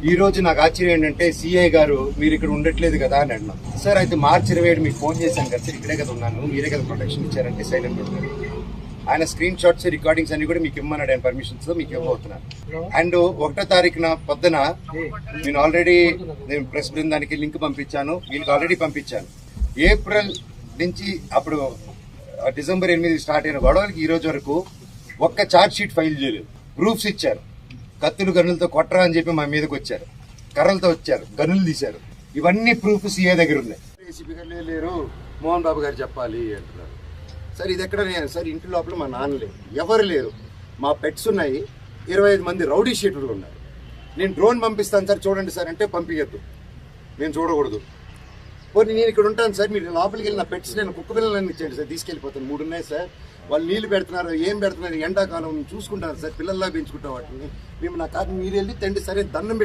ఈ రోజు నాకు ఆశ్చర్యం ఏంటంటే సిఐ గారు మీరు ఇక్కడ ఉండట్లేదు కదా అని అన్నాం. సార్ అయితే మార్చి 27 మీకు ఫోన్ చేశాను కదా సార్, ఇక్కడే కదా ఉన్నాను, మీరే కదా ప్రొటెక్షన్ ఇచ్చారంటే సైలెంట్ ఉంటారు. ఆయన స్క్రీన్ షాట్స్ రికార్డింగ్స్ అన్ని కూడా మీకు ఇమ్మన్నాడు, ఆయన పర్మిషన్స్ తో మీకు ఇవ్వబోతున్నాను. అండ్ 1వ తారీఖున పొద్దున నేను ఆల్రెడీ ప్రెస్ బృందానికి లింక్ పంపించాను, వీళ్ళకి ఆల్రెడీ పంపించాను. ఏప్రిల్ నుంచి అప్పుడు డిసెంబర్ 8 స్టార్ట్ అయిన గొడవలకి ఈ రోజు వరకు ఒక్క ఛార్జ్ షీట్ ఫైల్ చేయలేదు. ప్రూఫ్స్ ఇచ్చారు, కత్తులు గన్నులతో కొట్టరా అని చెప్పి మా మీదకి వచ్చారు, కర్రలతో వచ్చారు, గన్నులు తీశారు. ఇవన్నీ ప్రూఫ్ సీఏ దగ్గర ఉన్నాయి. ఏసీపీ గారు లేరు, మోహన్ బాబు గారు చెప్పాలి అంటున్నారు. సార్ ఇది ఎక్కడ సార్, ఇంటి లోపల మా నాన్న లేరు, ఎవరు లేరు, మా పెట్స్ ఉన్నాయి, 25 మంది రౌడీ షీటర్లు ఉన్నారు. నేను డ్రోన్ పంపిస్తాను సార్ చూడండి సార్ అంటే పంపించద్దు, నేను చూడకూడదు. పోనీ నేను ఇక్కడ ఉంటాను సార్, మీరు లోపలికి వెళ్ళిన పెట్స్ నేను కుక్క పిల్లలన్నీ ఇచ్చేయండి సార్, తీసుకెళ్ళిపోతాను. 3 ఉన్నాయి సార్, వాళ్ళు నీళ్లు పెడుతున్నారు, ఏం పెడుతున్నారు, ఎండాకాలం చూసుకుంటాను సార్, పిల్లల్లా పెంచుకుంటాం వాటిని. మేము నా కాదు మీరు వెళ్ళి తండ్రి సరే దండం